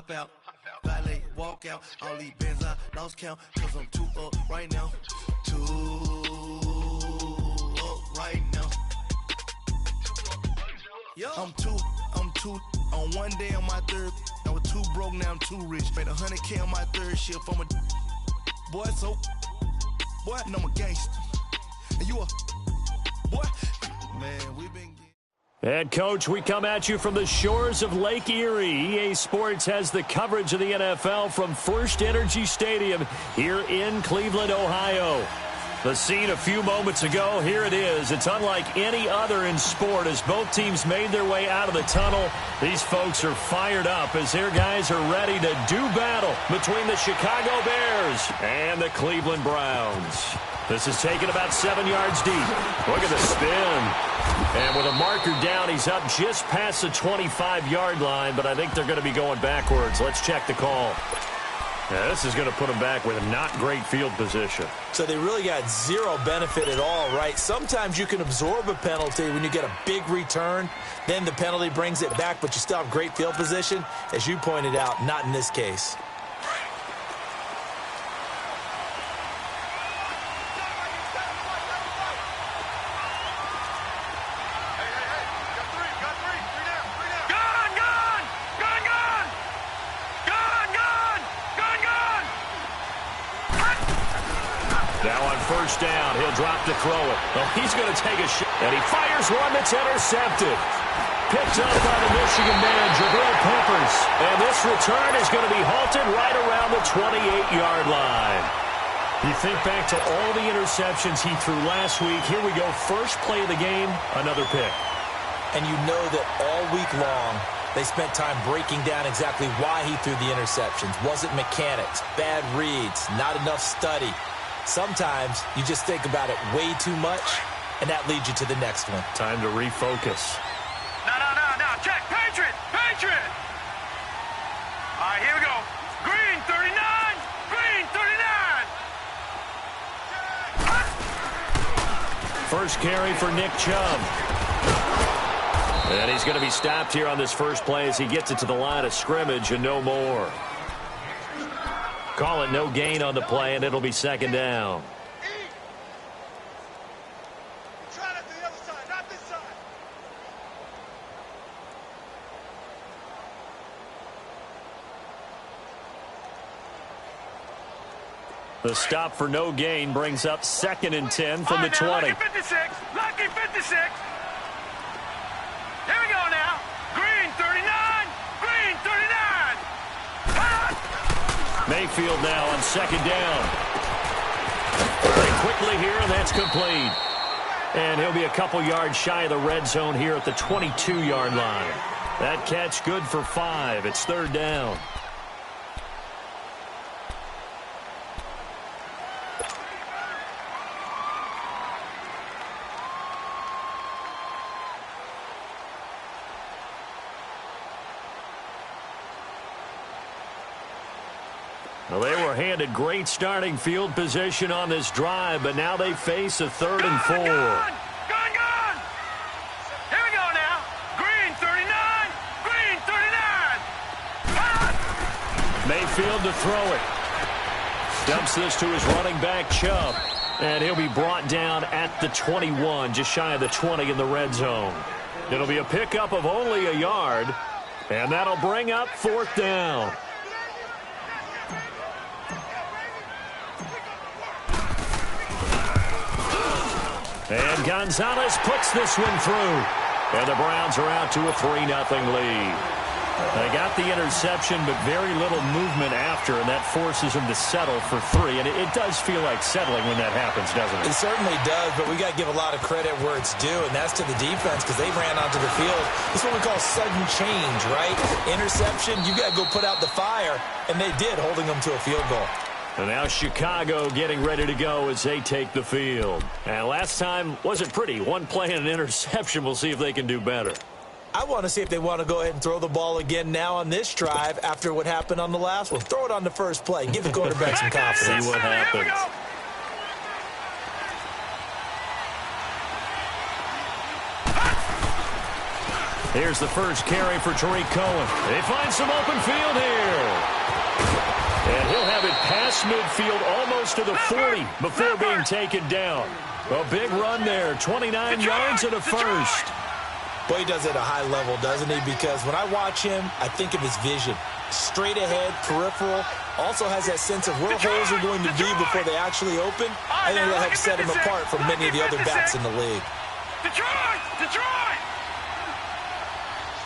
hop out, valet, walk out. All these bands I lost count, cause I'm too up right now. Too up right now. I'm too on one day on my third. I was too broke, now I'm too rich. Made 100K on my third shift. I'm a boy, so boy, and I'm a gangster. And you a boy, man, we been. And, Coach, we come at you from the shores of Lake Erie. EA Sports has the coverage of the NFL from First Energy Stadium here in Cleveland, Ohio. The scene a few moments ago, here it is. It's unlike any other in sport as both teams made their way out of the tunnel. These folks are fired up as their guys are ready to do battle between the Chicago Bears and the Cleveland Browns. This is taken about 7 yards deep. Look at the spin. And with a marker down, he's up just past the 25-yard line, but I think they're going to be going backwards. Let's check the call. Yeah, this is going to put them back with a not great field position. So they really got zero benefit at all, right? Sometimes you can absorb a penalty when you get a big return. Then the penalty brings it back, but you still have great field position. As you pointed out, not in this case. First down, he'll drop to throw it. Well, he's going to take a shot, and he fires one that's intercepted. Picked up by the Michigan man, Jabril Peppers. And this return is going to be halted right around the 28-yard line. You think back to all the interceptions he threw last week. Here we go, first play of the game, another pick. And you know that all week long, they spent time breaking down exactly why he threw the interceptions. Was it mechanics, bad reads, not enough study? Sometimes you just think about it way too much, and that leads you to the next one. Time to refocus. No. Check. Patriot. All right, here we go. Green, 39. Green, 39. First carry for Nick Chubb. And he's going to be stopped here on this first play as he gets it to the line of scrimmage and no more. Call it no gain on the play, and it'll be second down. Try that to the other side, not this side. The stop for no gain brings up 2nd and 10 from the 20. Lucky 56. Lucky 56. Here we go now. Green, 39. Green, 39. Mayfield now on second down. Very quickly here, and that's complete. And he'll be a couple yards shy of the red zone here at the 22-yard line. That catch good for 5. It's third down. Well, they were handed great starting field position on this drive, but now they face a 3rd and 4. Gone! Here we go now. Green, 39. Green, 39. Mayfield to throw it. Dumps this to his running back, Chubb. And he'll be brought down at the 21, just shy of the 20 in the red zone. It'll be a pickup of only a yard, and that'll bring up 4th down. And Gonzalez puts this one through. And the Browns are out to a 3-0 lead. They got the interception, but very little movement after, and that forces them to settle for 3. And it does feel like settling when that happens, doesn't it? It certainly does, but we got to give a lot of credit where it's due, and that's to the defense because they ran onto the field. It's what we call sudden change, right? Interception, you got to go put out the fire, and they did, holding them to a field goal. And now Chicago getting ready to go as they take the field. And last time wasn't pretty. One play and an interception. We'll see if they can do better. I want to see if they want to go ahead and throw the ball again now on this drive after what happened on the last one. Throw it on the first play. Give the quarterback some confidence. See what happens. Here's the first carry for Tariq Cohen. They find some open field here. And he'll have it past midfield almost to the 40 before being taken down. A big run there, 29 yards and a first. Boy, he does it at a high level, doesn't he? Because when I watch him, I think of his vision. Straight ahead, peripheral. Also has that sense of where holes are going to be before they actually open. I think that helps set him apart from many of the other backs in the league. Detroit! Detroit!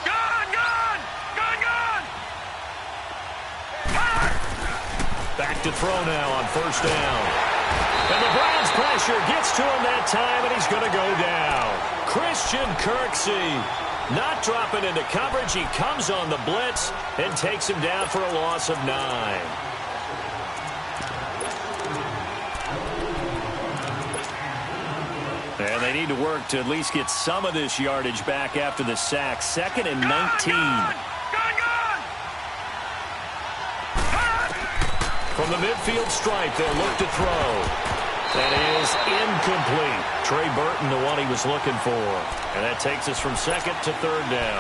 Gone! Gone! Gone! Gone! Back to throw now on first down. And the Browns pressure gets to him that time, and he's going to go down. Christian Kirksey not dropping into coverage. He comes on the blitz and takes him down for a loss of 9. And they need to work to at least get some of this yardage back after the sack. 2nd and 19. From the midfield stripe, they'll look to throw. That is incomplete. Trey Burton, the one he was looking for. And that takes us from 2nd to 3rd down.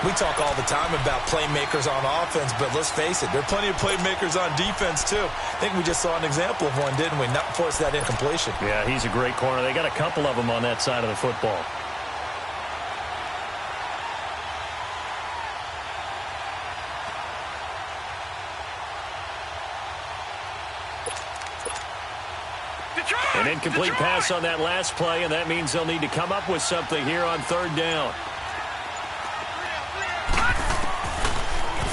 We talk all the time about playmakers on offense, but let's face it, there are plenty of playmakers on defense, too. I think we just saw an example of one, didn't we? Not force that incompletion. Yeah, he's a great corner. They got a couple of them on that side of the football. An incomplete pass on that last play, and that means they'll need to come up with something here on 3rd down.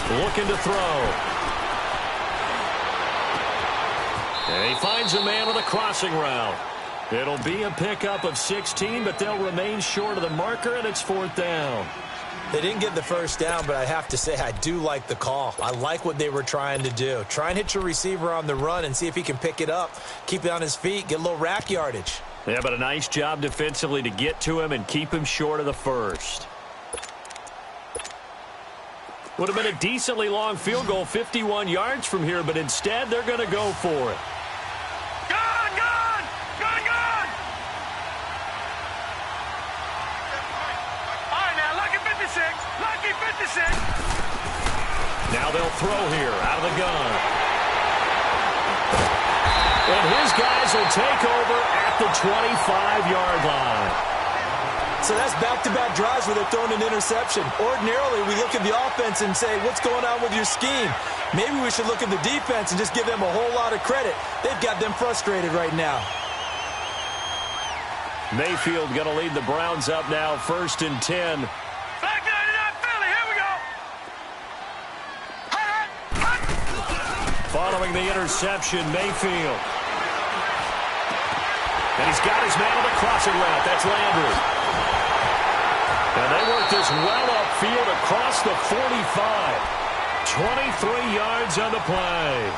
Looking to throw. And he finds a man with a crossing route. It'll be a pickup of 16, but they'll remain short of the marker, and it's 4th down. They didn't get the first down, but I have to say I do like the call. I like what they were trying to do. Try and hit your receiver on the run and see if he can pick it up, keep it on his feet, get a little rack yardage. Yeah, but a nice job defensively to get to him and keep him short of the first. Would have been a decently long field goal, 51 yards from here, but instead they're going to go for it. Gone! Gone! Gone! Gone! All right, now, lucky 56. Lucky 56. Now they'll throw here out of the gun. And his guys will take over at the 25-yard line. So that's back-to-back drives where they're throwing an interception. Ordinarily, we look at the offense and say, what's going on with your scheme? Maybe we should look at the defense and just give them a whole lot of credit. They've got them frustrated right now. Mayfield going to lead the Browns up now, 1st and 10. Back 99 Philly, here we go. Following the interception, Mayfield. And he's got his man on the crossing route. That's Landry. And they work this well upfield across the 45. 23 yards on the play.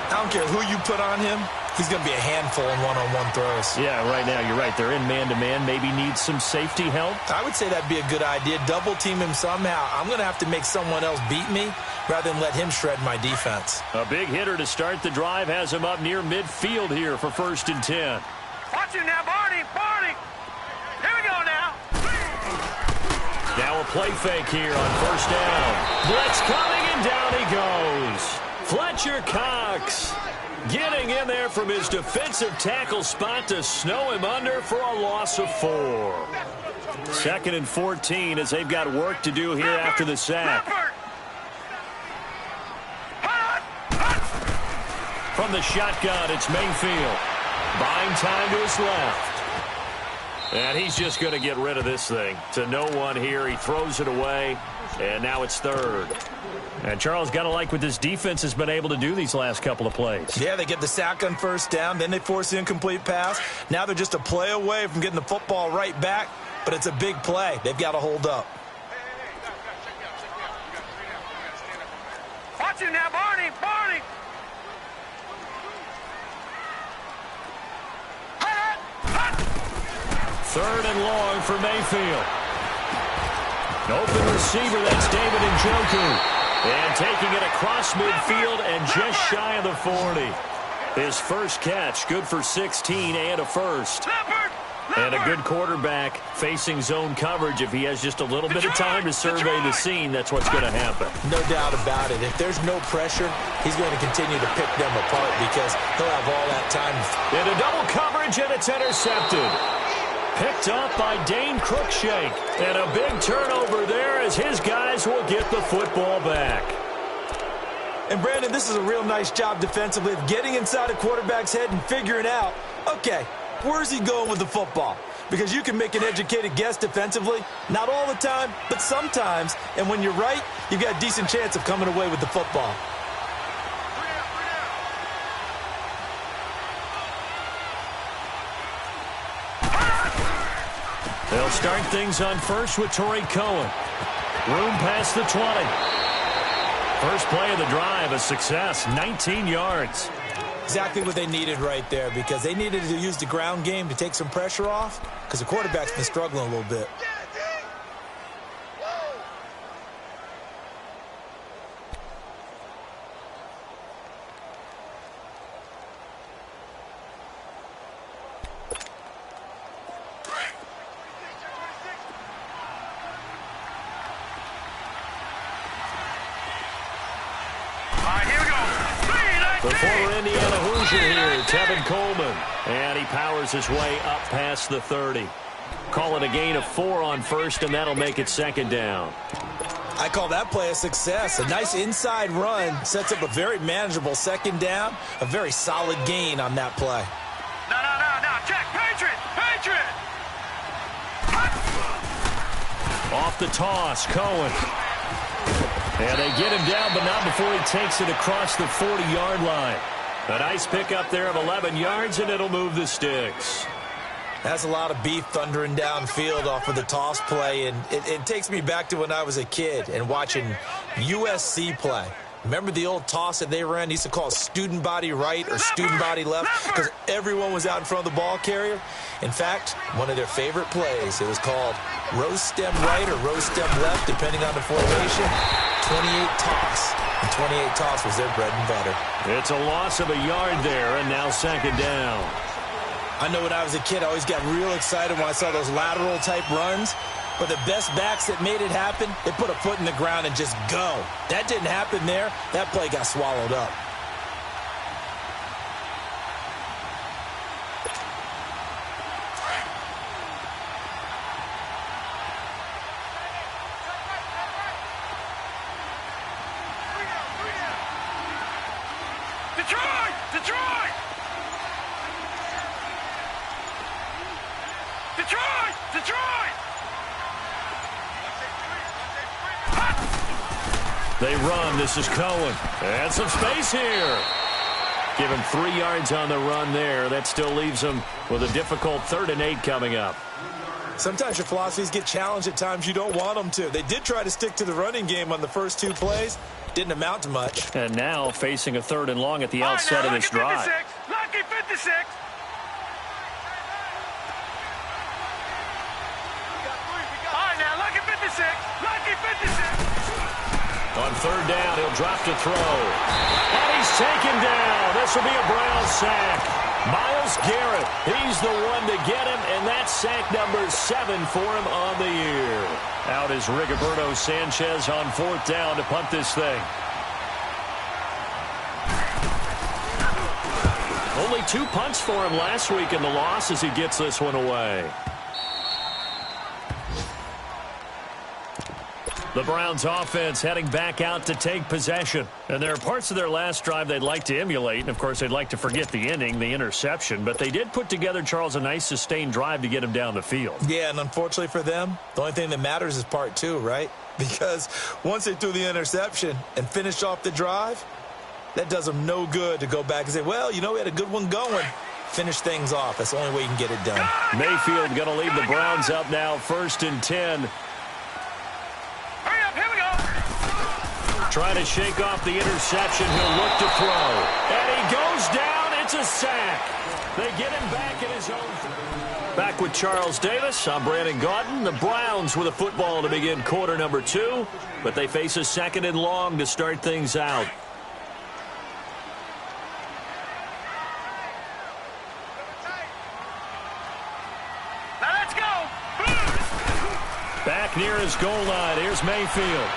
I don't care who you put on him. He's going to be a handful in one-on-one throws. Yeah, right now, you're right. They're in man-to-man. Maybe need some safety help. I would say that'd be a good idea. Double-team him somehow. I'm going to have to make someone else beat me rather than let him shred my defense. A big hitter to start the drive has him up near midfield here for 1st and 10. Watch him now, Barney. Barney. Here we go now. Now a play fake here on 1st down. Blitz coming, and down he goes. Fletcher Cox getting in there from his defensive tackle spot to snow him under for a loss of 4. 2nd and 14 as they've got work to do here after the sack. From the shotgun, it's Mayfield. Buying time to his left. And he's just going to get rid of this thing. To no one here. He throws it away. And now it's 3rd. And Charles, got to like what this defense has been able to do these last couple of plays. Yeah, they get the sack on 1st down. Then they force the incomplete pass. Now they're just a play away from getting the football right back. But it's a big play. They've got to hold up. Watch him now, Barney. Barney. 3rd and long for Mayfield. Open receiver, that's David Njoku. And taking it across midfield and just shy of the 40. His first catch, good for 16 and a first. And a good quarterback facing zone coverage, if he has just a little bit of time to survey the scene, that's what's going to happen. No doubt about it. If there's no pressure, he's going to continue to pick them apart because he'll have all that time. In a double coverage, and it's intercepted. Picked up by Dane Cruikshank. And a big turnover there as his guys will get the football back. And, Brandon, this is a real nice job defensively of getting inside a quarterback's head and figuring out, okay, where's he going with the football? Because you can make an educated guess defensively. Not all the time, but sometimes. And when you're right, you've got a decent chance of coming away with the football. They'll start things on first with Torrey Cohen. Room past the 20. First play of the drive, a success, 19 yards. Exactly what they needed right there because they needed to use the ground game to take some pressure off because the quarterback's been struggling a little bit. The former Indiana Hoosier here, Tevin Coleman. And he powers his way up past the 30. Call it a gain of 4 on first, and that'll make it second down. I call that play a success. A nice inside run sets up a very manageable second down. A very solid gain on that play. No. Check. Patriot. Off the toss, Cohen. And they get him down, but not before he takes it across the 40-yard line. A nice pickup there of 11 yards, and it'll move the sticks. That's a lot of beef thundering downfield off of the toss play, and it takes me back to when I was a kid and watching USC play. Remember the old toss that they ran? They used to call student body right or student body left because everyone was out in front of the ball carrier. In fact, one of their favorite plays, it was called rose stem right or rose stem left, depending on the formation. 28 toss. And 28 toss was their bread and butter. It's a loss of a yard there, and now second down. I know when I was a kid, I always got real excited when I saw those lateral-type runs. But the best backs that made it happen, they put a foot in the ground and just go. That didn't happen there. That play got swallowed up. Detroit! They run. This is Cohen. And some space here. Give him 3 yards on the run there. That still leaves him with a difficult 3rd and 8 coming up. Sometimes your philosophies get challenged at times you don't want them to. They did try to stick to the running game on the first 2 plays. Didn't amount to much. And now facing a 3rd and long at the outset of this drive. Lucky 56. Lucky 56. On 3rd down, he'll drop to throw. And he's taken down. This will be a Brown sack. Myles Garrett, he's the one to get him, and that's sack number 7 for him on the year. Out is Rigoberto Sanchez on 4th down to punt this thing. Only 2 punts for him last week in the loss as he gets this one away. The Browns offense heading back out to take possession. And there are parts of their last drive they'd like to emulate. And, of course, they'd like to forget the ending, the interception. But they did put together, Charles, a nice sustained drive to get him down the field. Yeah, and unfortunately for them, the only thing that matters is part 2, right? Because once they threw the interception and finished off the drive, that does them no good to go back and say, well, you know, we had a good one going. Finish things off. That's the only way you can get it done. Mayfield going to lead the Browns up now, 1st and 10. Trying to shake off the interception. He'll look to throw. And he goes down. It's a sack. They get him back in his own. Back with Charles Davis. I'm Brandon Gaudin. The Browns with a football to begin quarter number 2. But they face a 2nd and long to start things out. back near his goal line. Here's Mayfield.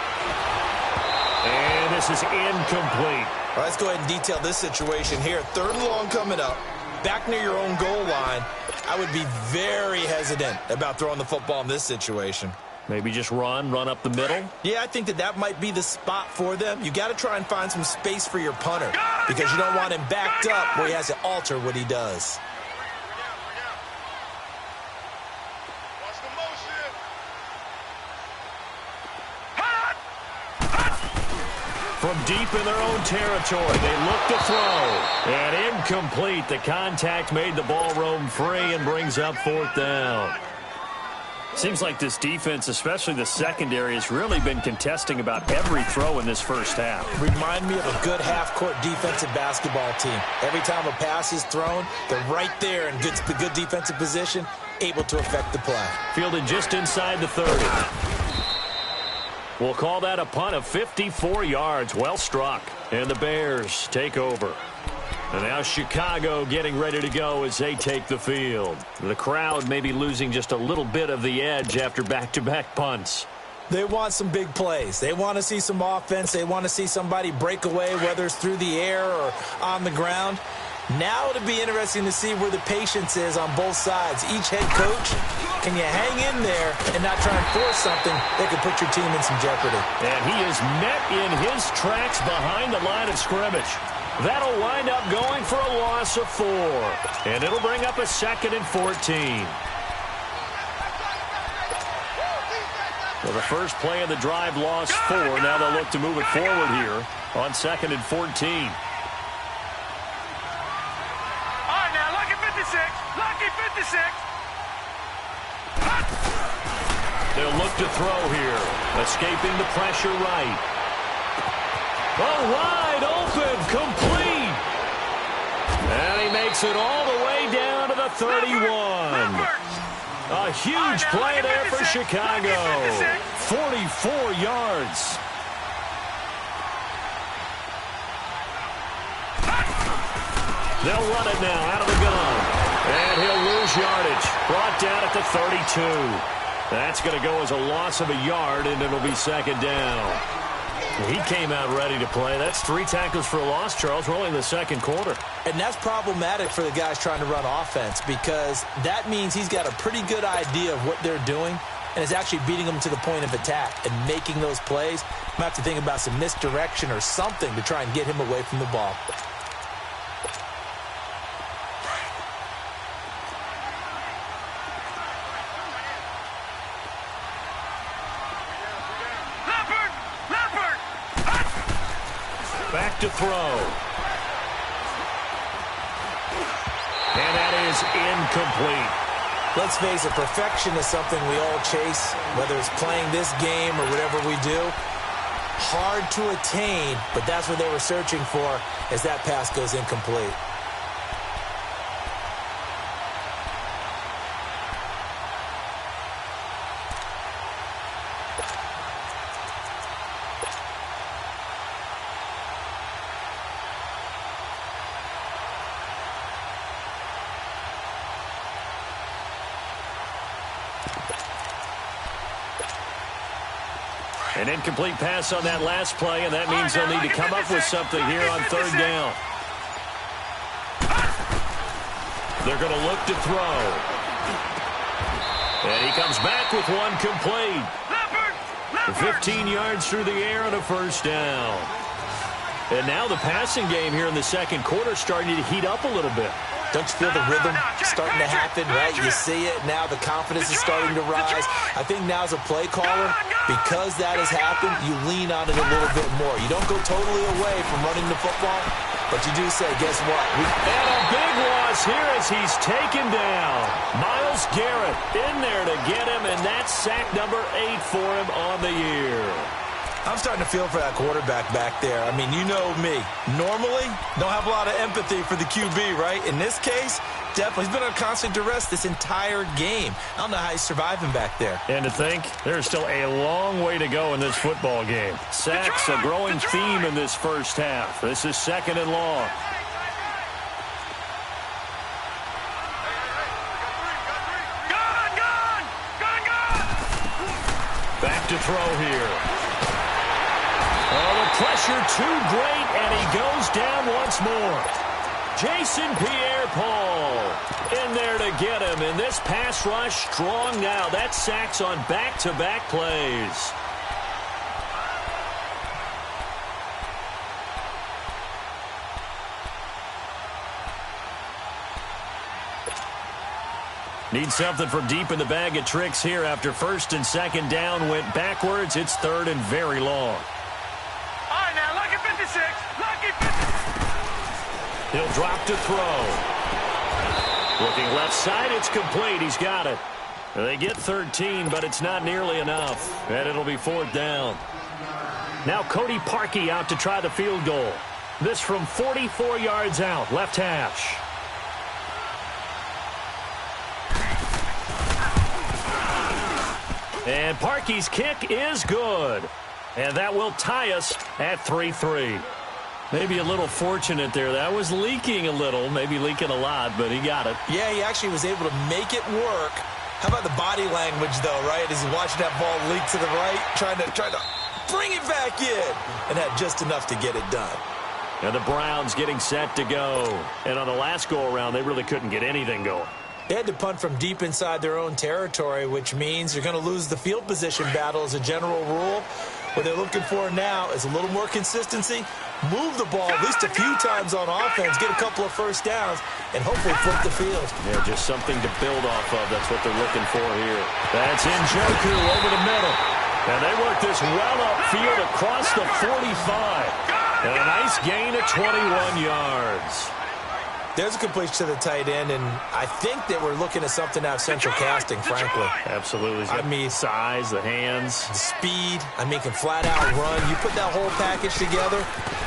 And this is incomplete. All right, let's go ahead and detail this situation here. 3rd and long coming up. Back near your own goal line. I would be very hesitant about throwing the football in this situation. Maybe just run up the middle? Yeah, I think that might be the spot for them. You got to try and find some space for your punter because you don't want him backed up where he has to alter what he does. From deep in their own territory, they look to throw. And incomplete. The contact made the ball roam free and brings up 4th down. Seems like this defense, especially the secondary, has really been contesting about every throw in this first half. Remind me of a good half-court defensive basketball team. Every time a pass is thrown, they're right there in good defensive position, able to affect the play. Fielded just inside the 30. We'll call that a punt of 54 yards. Well struck. And the Bears take over. And now Chicago getting ready to go as they take the field. The crowd may be losing just a little bit of the edge after back-to-back punts. They want some big plays. They want to see some offense. They want to see somebody break away, whether it's through the air or on the ground. Now it'll be interesting to see where the patience is on both sides. Each head coach, can you hang in there and not try and force something that could put your team in some jeopardy? And he is met in his tracks behind the line of scrimmage. That'll wind up going for a loss of 4. And it'll bring up a 2nd and 14. Well, the first play of the drive lost 4. Now they'll look to move it forward here on 2nd and 14. All right, now, lucky 56. Lucky 56. They'll look to throw here. Escaping the pressure right. Oh, wide open, complete. And he makes it all the way down to the 31. A huge play there for Chicago. 44 yards. They'll run it now out of the gun. And he'll lose yardage. Brought down at the 32. That's going to go as a loss of a yard, and it'll be 2nd down. He came out ready to play. That's 3 tackles for a loss, Charles. We're only in the 2nd quarter. And that's problematic for the guys trying to run offense because that means he's got a pretty good idea of what they're doing and is actually beating them to the point of attack and making those plays. You might have to think about some misdirection or something to try and get him away from the ball. Back to throw. And that is incomplete. Let's face it, perfection is something we all chase, whether it's playing this game or whatever we do. Hard to attain, but that's what they were searching for as that pass goes incomplete. An incomplete pass on that last play, and that means they'll need to come up with something here on 3rd down. They're going to look to throw. And he comes back with one complete. 15 yards through the air and a 1st down. And now the passing game here in the 2nd quarter starting to heat up a little bit. Don't you feel the rhythm starting to happen, right? You see it. Now the confidence is starting to rise. I think now as a play caller, because that has happened, you lean on it a little bit more. You don't go totally away from running the football, but you do say, guess what? And a big loss here as he's taken down. Myles Garrett in there to get him, and that's sack number 8 for him on the year. I'm starting to feel for that quarterback back there. I mean, you know me. Normally, don't have a lot of empathy for the QB, right? In this case, definitely. He's been on constant duress this entire game. I don't know how he's surviving back there. And to think, there's still a long way to go in this football game. Sacks, a growing theme in this first half. This is 2nd and long. to throw here. Oh, the pressure too great, and he goes down once more. Jason Pierre-Paul in there to get him, and this pass rush strong now. That's sacks on back-to-back plays. Need something from deep in the bag of tricks here after first and second down went backwards. It's third and very long. All right, now, lucky 56. Lucky 56. He'll drop to throw. Looking left side, it's complete. He's got it. They get 13, but it's not nearly enough. And it'll be fourth down. Now Cody Parkey out to try the field goal. This from 44 yards out, left hash. And Parkey's kick is good. And that will tie us at 3-3. Maybe a little fortunate there. That was leaking a little, maybe leaking a lot, but he got it. Yeah, he actually was able to make it work. How about the body language, though, right? As he's watching that ball leak to the right, trying to bring it back in, and had just enough to get it done. And the Browns getting set to go. And on the last go-around, they really couldn't get anything going. They had to punt from deep inside their own territory, which means you're going to lose the field position battle as a general rule. What they're looking for now is a little more consistency, move the ball at least a few times on offense, get a couple of first downs, and hopefully flip the field. Yeah, just something to build off of. That's what they're looking for here. That's Njoku over the middle. And they work this well upfield across the 45. And a nice gain of 21 yards. There's a completion to the tight end, and I think that we're looking at something out of central casting, frankly. Absolutely. I mean, size, the hands. The speed. I mean, can flat out run. You put that whole package together,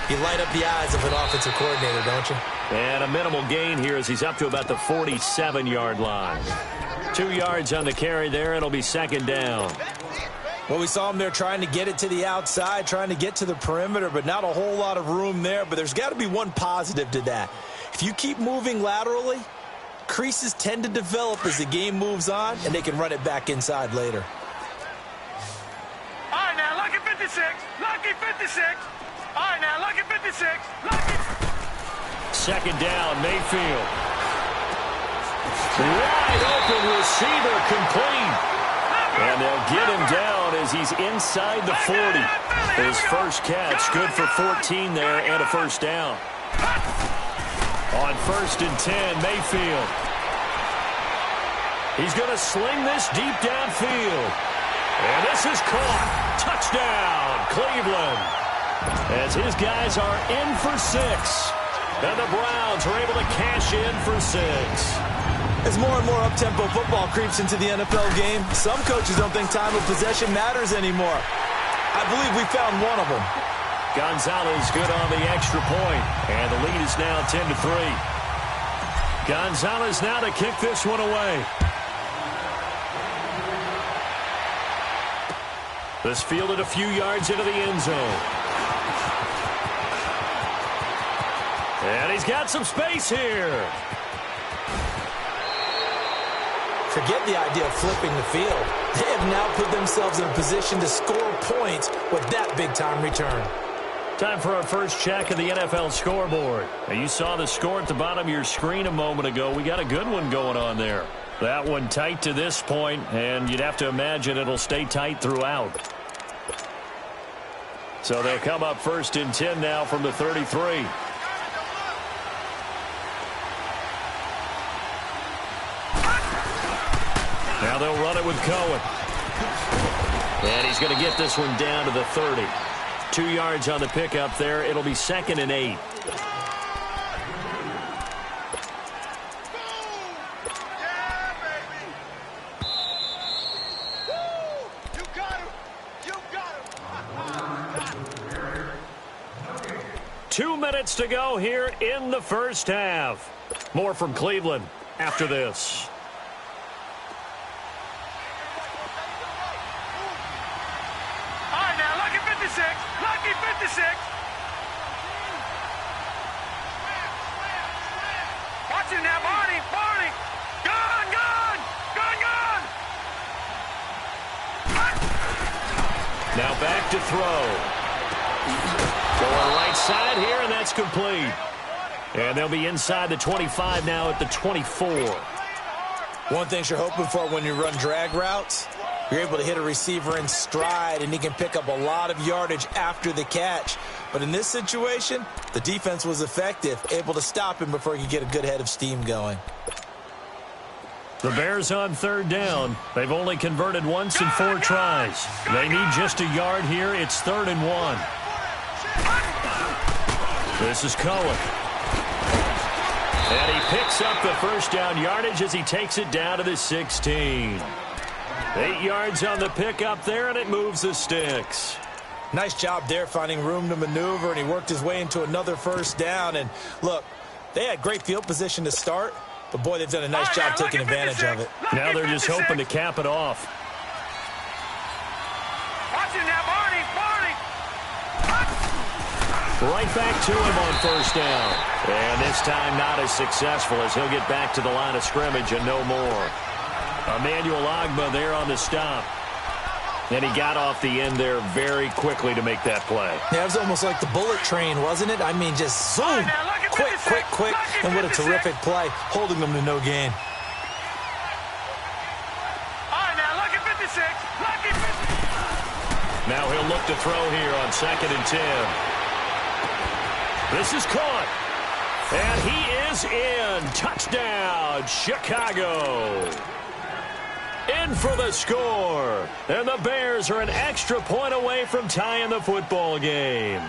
you light up the eyes of an offensive coordinator, don't you? And a minimal gain here as he's up to about the 47-yard line. 2 yards on the carry there. It'll be second down. Well, we saw him there trying to get it to the outside, trying to get to the perimeter, but not a whole lot of room there. But there's got to be one positive to that. If you keep moving laterally, creases tend to develop as the game moves on, and they can run it back inside later. All right, now, lucky 56. Lucky 56. All right, now, lucky 56. Lucky. Second down, Mayfield. Wide open receiver complete. And they'll get him down as he's inside the 40. His first catch, good for 14 there and a first down. On first and 10, Mayfield. He's going to sling this deep downfield. And this is caught. Touchdown, Cleveland. As his guys are in for 6. And the Browns are able to cash in for 6. As more and more up-tempo football creeps into the NFL game, some coaches don't think time of possession matters anymore. I believe we found one of them. Gonzalez good on the extra point, and the lead is now 10-3. Gonzalez now to kick this one away. This fielded a few yards into the end zone. And he's got some space here. Forget the idea of flipping the field. They have now put themselves in a position to score points with that big-time return. Time for our first check of the NFL scoreboard. Now, you saw the score at the bottom of your screen a moment ago. We got a good one going on there. That one tight to this point, and you'd have to imagine it'll stay tight throughout. So they'll come up first and 10 now from the 33. Now they'll run it with Cohen. And he's going to get this one down to the 30. 2 yards on the pickup there. It'll be second and 8. You got him. You got him. 2 minutes to go here in the first half. More from Cleveland after this. Lucky 56. Watch him now, Barney. Barney. Gun. look to throw. Going right side here, and that's complete. And they'll be inside the 25 now at the 24. One thing you're hoping for when you run drag routes, you're able to hit a receiver in stride, and he can pick up a lot of yardage after the catch. But in this situation, the defense was effective, able to stop him before he could get a good head of steam going. The Bears on third down. They've only converted once in 4 tries. They need just a yard here. It's 3rd and 1. This is Cohen. And he picks up the first down yardage as he takes it down to the 16. 8 yards on the pickup there, and it moves the sticks. Nice job there finding room to maneuver, and he worked his way into another first down. And look, they had great field position to start, but boy, they've done a nice job taking advantage of it. Now they're just hoping to cap it off. Watch it now, Barney. Right back to him on first down. And this time not as successful as he'll get back to the line of scrimmage and no more. Emmanuel Ogbah there on the stop. And he got off the end there very quickly to make that play. Yeah, it was almost like the bullet train, wasn't it? I mean, just zoom. Quick. And what a terrific play, holding them to no gain. All right, now, lucky 56. Lucky 56. Now he'll look to throw here on 2nd and 10. This is caught. And he is in. Touchdown, Chicago. In for the score. And the Bears are an extra point away from tying the football game.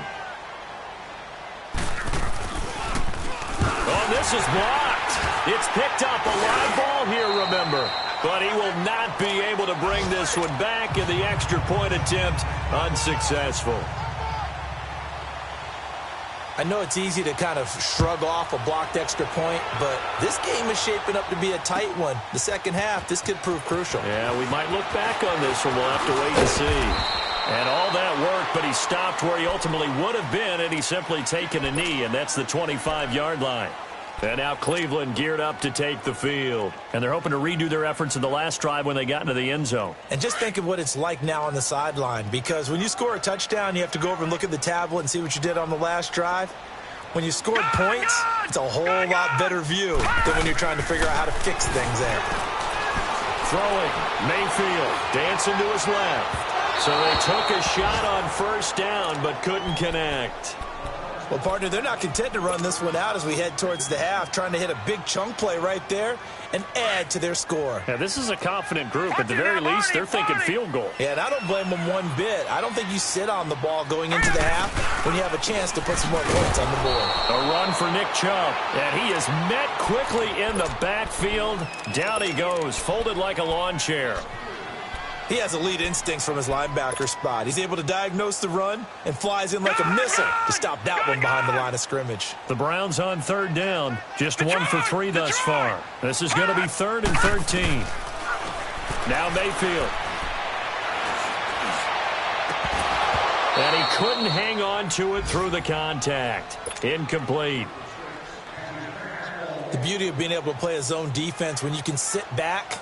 Oh, this is blocked. It's picked up a live ball here, remember. But he will not be able to bring this one back, and the extra point attempt unsuccessful. I know it's easy to kind of shrug off a blocked extra point, but this game is shaping up to be a tight one. The second half, this could prove crucial. Yeah, we might look back on this one. We'll have to wait and see. And all that work, but he stopped where he ultimately would have been, and he's simply taken a knee, and that's the 25-yard line. And now Cleveland geared up to take the field. And they're hoping to redo their efforts in the last drive when they got into the end zone. And just think of what it's like now on the sideline, because when you score a touchdown, you have to go over and look at the tablet and see what you did on the last drive. When you scored points, it's a whole lot better view than when you're trying to figure out how to fix things there. Throwing, Mayfield dancing to his left. So they took a shot on first down but couldn't connect. Well, partner, they're not content to run this one out as we head towards the half, trying to hit a big chunk play right there and add to their score. Yeah, this is a confident group. At the very least, they're thinking field goal. Yeah, and I don't blame them one bit. I don't think you sit on the ball going into the half when you have a chance to put some more points on the board. A run for Nick Chubb, and he is met quickly in the backfield. Down he goes, folded like a lawn chair. He has elite instincts from his linebacker spot. He's able to diagnose the run and flies in like a missile to stop that one behind the line of scrimmage. The Browns on third down, just 1 for 3 thus far. This is going to be 3rd and 13. Now Mayfield. And he couldn't hang on to it through the contact. Incomplete. The beauty of being able to play a zone defense when you can sit back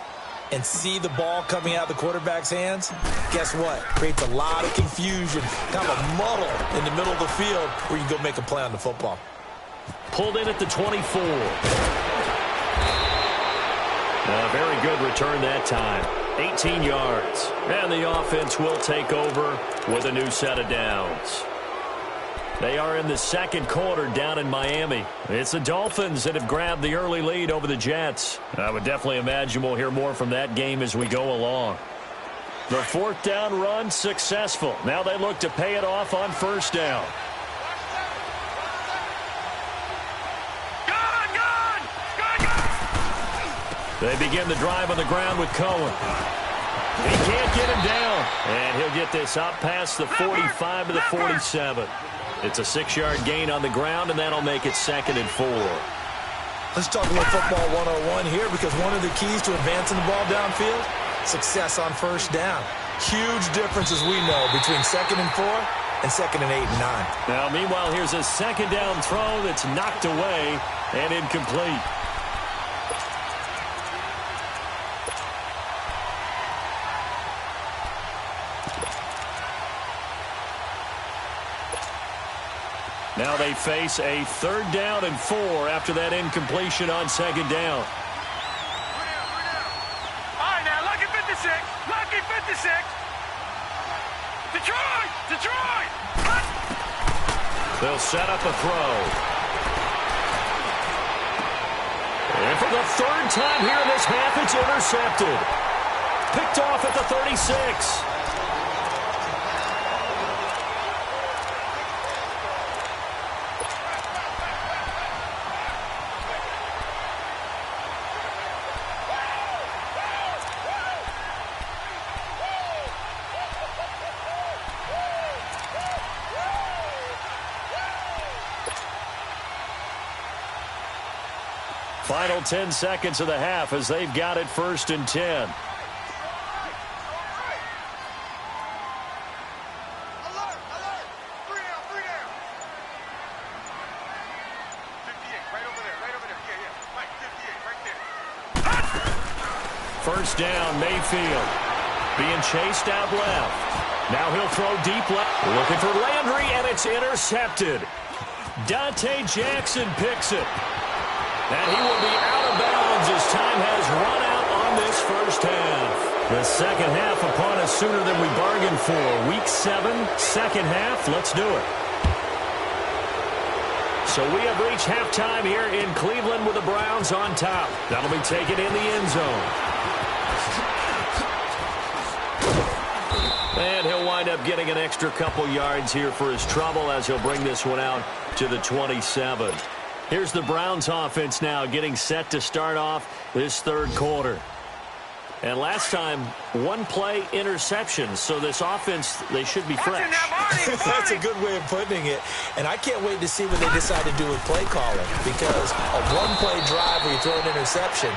and see the ball coming out of the quarterback's hands, guess what? Creates a lot of confusion, kind of a muddle in the middle of the field where you go make a play on the football. Pulled in at the 24. A very good return that time. 18 yards. And the offense will take over with a new set of downs. They are in the second quarter down in Miami. It's the Dolphins that have grabbed the early lead over the Jets. I would definitely imagine we'll hear more from that game as we go along. The 4th down run successful. Now they look to pay it off on first down. They begin the drive on the ground with Cohen. He can't get him down. And he'll get this up past the 45 to the 47. It's a 6-yard gain on the ground, and that'll make it 2nd and 4. Let's talk a little football 101 here, because one of the keys to advancing the ball downfield, success on first down. Huge difference, as we know, between 2nd and 4 and 2nd and 8 and 9. Now, meanwhile, here's a 2nd down throw that's knocked away and incomplete. Now they face a 3rd down and 4 after that incompletion on 2nd down. All right, now, lucky 56. Lucky 56. Detroit! Detroit! They'll set up a throw. And for the 3rd time here in this half, it's intercepted. Picked off at the 36. Final 10 seconds of the half as they've got it 1st and 10. Alert! Alert! 3 down, 3 down. 58, right over there, right over there. Yeah. Mike, 58, right there. 1st down, Mayfield. Being chased out left. Now he'll throw deep left. Looking for Landry, and it's intercepted. Dante Jackson picks it. And he will be out of bounds as time has run out on this 1st half. The 2nd half upon us sooner than we bargained for. Week 7, 2nd half. Let's do it. So we have reached halftime here in Cleveland with the Browns on top. That'll be taken in the end zone. And he'll wind up getting an extra couple yards here for his trouble as he'll bring this one out to the 27. Here's the Browns offense now getting set to start off this 3rd quarter. And last time, 1-play interception. So this offense, they should be fresh. That's a good way of putting it. And I can't wait to see what they decide to do with play calling. Because a 1-play drive where you throw an interception,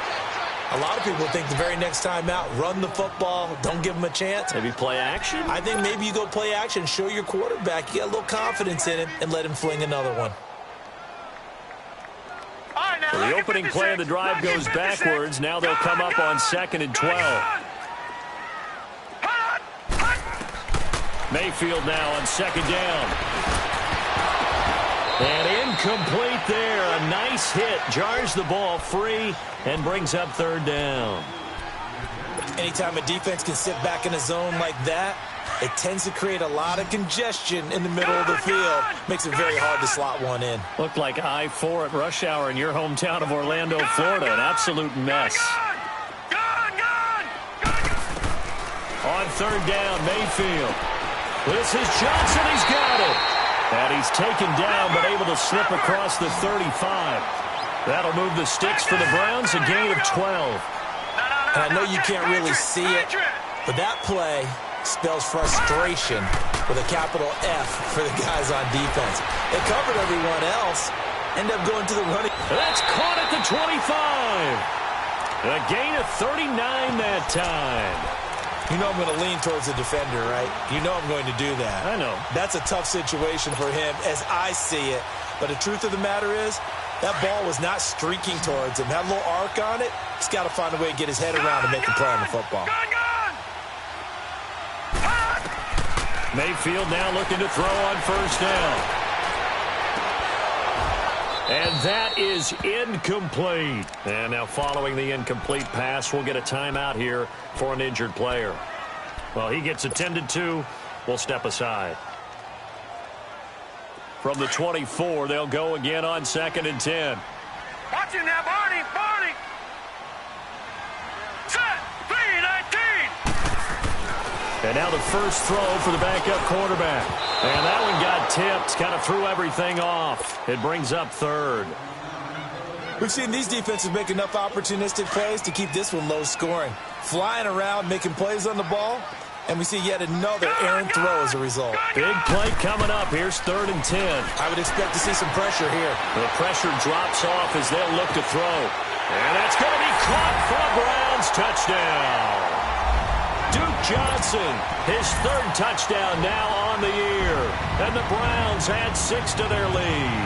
a lot of people think the very next time out, run the football, don't give them a chance. Maybe play action? I think maybe you go play action, show your quarterback, you got a little confidence in him, and let him fling another one. The opening play of the drive goes backwards. Now they'll come up on 2nd and 12. Mayfield now on 2nd down. And incomplete there. A nice hit. Jars the ball free and brings up 3rd down. Anytime a defense can sit back in a zone like that, it tends to create a lot of congestion in the middle of the field. Makes it very hard to slot one in. Looked like I-4 at rush hour in your hometown of Orlando, Florida. An absolute mess. On 3rd down, Mayfield. This is Johnson. He's got it. And he's taken down but able to slip across the 35. That'll move the sticks for the Browns, a gain of 12. And I know you can't really see it, but that play spells frustration with a capital F for the guys on defense. They covered everyone else, end up going to the running. That's caught at the 25. A gain of 39 that time. You know I'm going to lean towards the defender, right? You know I'm going to do that. I know. That's a tough situation for him as I see it. But the truth of the matter is, that ball was not streaking towards him. That little arc on it, he's got to find a way to get his head around and make a play on the football. Mayfield now looking to throw on 1st down. And that is incomplete. And now following the incomplete pass, we'll get a timeout here for an injured player. Well, he gets attended to. We'll step aside. From the 24, they'll go again on 2nd and 10. Watch it now, Barney. Barney. Set. 3-19. And now the first throw for the backup quarterback. And that one got tipped. Kind of threw everything off. It brings up 3rd. We've seen these defenses make enough opportunistic plays to keep this one low scoring. Flying around, making plays on the ball. And we see yet another errant throw as a result. Big play coming up. Here's 3rd and 10. I would expect to see some pressure here. The pressure drops off as they'll look to throw. And that's going to be caught for a Browns touchdown. Duke Johnson, his 3rd touchdown now on the year. And the Browns add 6 to their lead.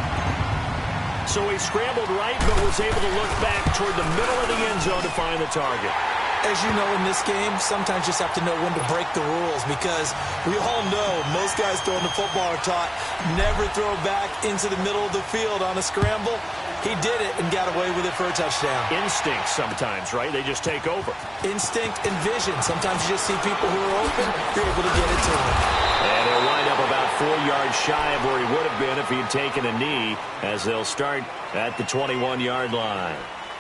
So he scrambled right but was able to look back toward the middle of the end zone to find the target. As you know, in this game, sometimes you just have to know when to break the rules, because we all know most guys throwing the football are taught never throw back into the middle of the field on a scramble. He did it and got away with it for a touchdown. Instinct sometimes, right? They just take over. Instinct and vision. Sometimes you just see people who are open, you're able to get it to them. And he'll wind up about 4 yards shy of where he would have been if he had taken a knee, as they'll start at the 21-yard line.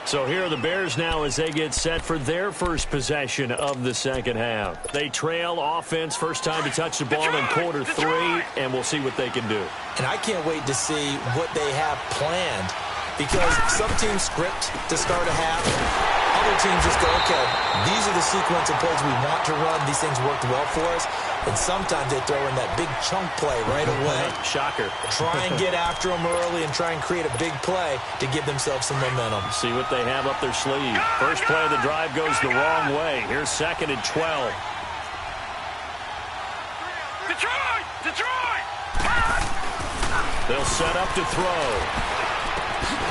So here are the Bears now as they get set for their first possession of the second half. They trail offense, first time to touch the ball in quarter 3, and we'll see what they can do. And I can't wait to see what they have planned, because some teams script to start a half. Other teams just go, okay, these are the sequence of plays we want to run. These things worked well for us. And sometimes they throw in that big chunk play right away. Shocker. Try and get after them early and try and create a big play to give themselves some momentum. See what they have up their sleeve. First play of the drive goes the wrong way. Here's 2nd and 12. Detroit! Detroit! They'll set up to throw.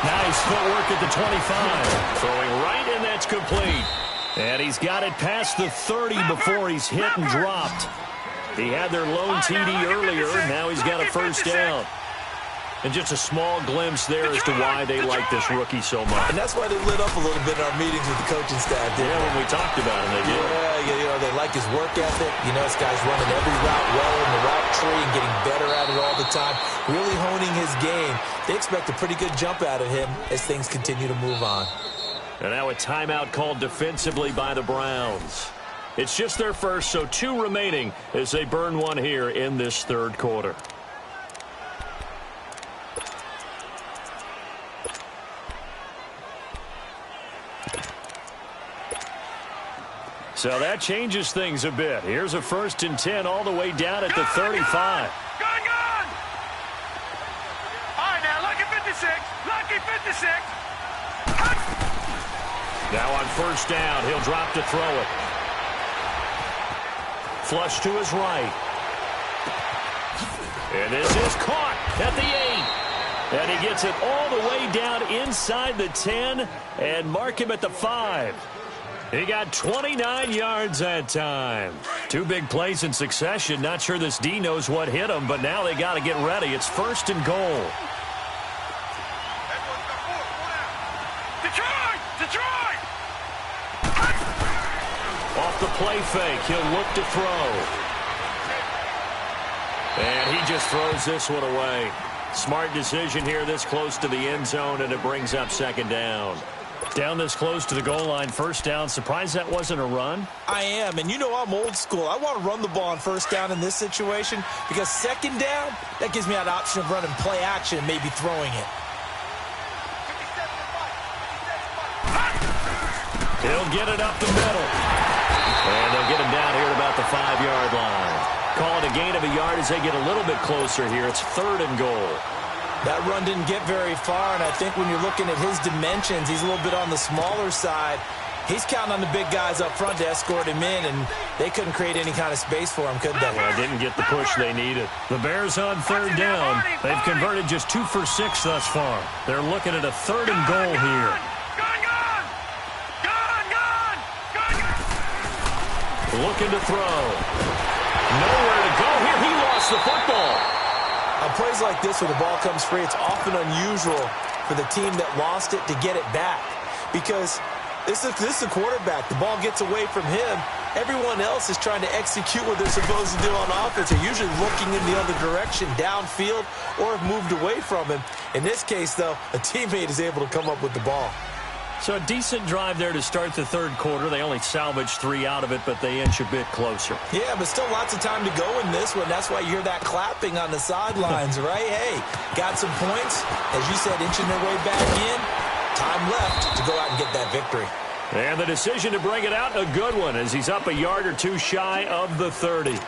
Nice footwork at the 25. Throwing right, and that's complete. And he's got it past the 30 before he's hit and dropped. He had their lone TD earlier. Now he's got a first down. And just a small glimpse there as to why they like this rookie so much. And that's why they lit up a little bit in our meetings with the coaching staff. Yeah, when we talked about him, they did. Yeah, you know, they like his work ethic. You know, this guy's running every route well in the route tree and getting better at it all the time. Really honing his game. They expect a pretty good jump out of him as things continue to move on. And now a timeout called defensively by the Browns. It's just their first, so 2 remaining as they burn one here in this third quarter. So that changes things a bit. Here's a 1st and 10 all the way down at the 35. Gone! All right, now, lucky 56. Lucky 56. Now on first down, he'll drop to throw it. Flush to his right. And this is caught at the 8. And he gets it all the way down inside the 10 and mark him at the 5. He got 29 yards that time. 2 big plays in succession. Not sure this D knows what hit him, but now they got to get ready. It's 1st and goal. Detroit! Off the play fake, he'll look to throw. And he just throws this one away. Smart decision here this close to the end zone, and it brings up 2nd down. Down this close to the goal line, first down. Surprised that wasn't a run? I am, and you know I'm old school. I want to run the ball on first down in this situation, because 2nd down, that gives me that option of running play action and maybe throwing it. He'll get it up the middle. And they'll get him down here at about the 5-yard line. Call it a gain of a yard as they get a little bit closer here. It's 3rd and goal. That run didn't get very far, and I think when you're looking at his dimensions, he's a little bit on the smaller side. He's counting on the big guys up front to escort him in, and they couldn't create any kind of space for him, could they? Yeah, didn't get the push they needed. The Bears on 3rd down. They've converted just 2 for 6 thus far. They're looking at a 3rd and goal here. Looking to throw. Nowhere to go here. He lost the football. On plays like this where the ball comes free, it's often unusual for the team that lost it to get it back, because this is a quarterback. The ball gets away from him. Everyone else is trying to execute what they're supposed to do on offense. They're usually looking in the other direction, downfield, or have moved away from him. In this case, though, a teammate is able to come up with the ball. So a decent drive there to start the third quarter. They only salvaged 3 out of it, but they inch a bit closer. Yeah, but still lots of time to go in this one. That's why you hear that clapping on the sidelines, right? Hey, got some points. As you said, inching their way back in. Time left to go out and get that victory. And the decision to bring it out, a good one, as he's up a yard or two shy of the 30.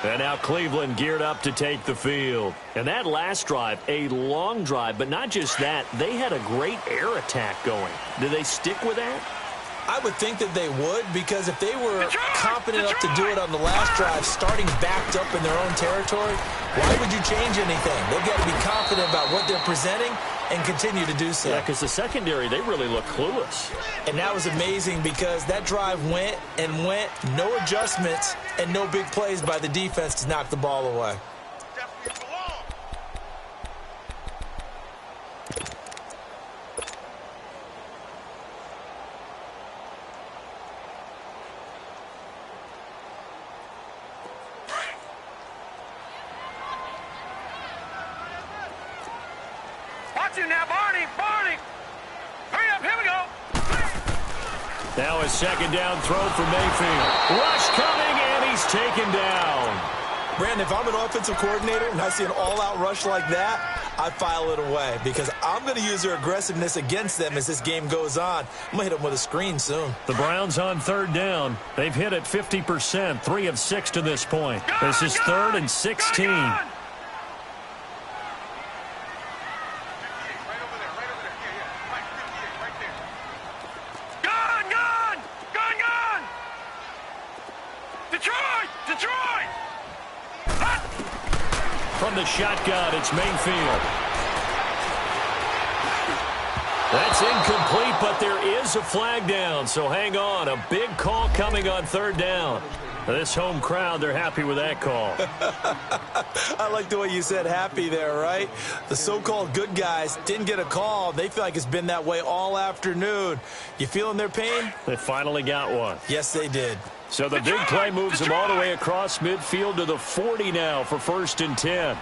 And now Cleveland geared up to take the field. And that last drive, a long drive, but not just that, they had a great air attack going. Do they stick with that? I would think that they would, because if they were confident enough to do it on the last drive, starting backed up in their own territory, why would you change anything? They've got to be confident about what they're presenting and continue to do so. Yeah, because the secondary, they really look clueless. And that was amazing because that drive went and went, no adjustments, and no big plays by the defense to knock the ball away. Now, Barney! Hurry up, here we go! Now a second down throw for Mayfield. Rush coming, and he's taken down. Brandon, if I'm an offensive coordinator and I see an all-out rush like that, I file it away because I'm going to use their aggressiveness against them as this game goes on. I'm going to hit them with a screen soon. The Browns on third down. They've hit it 50%, 3 of 6 to this point. This is 3rd and 16. From the shotgun, it's Mayfield. That's incomplete, but there is a flag down, so hang on. A big call coming on third down. This home crowd, they're happy with that call. I like the way you said happy there, right? The so-called good guys didn't get a call. They feel like it's been that way all afternoon. You feeling their pain? They finally got one. Yes, they did. So the big play moves them all the way across midfield to the 40 now for 1st and 10.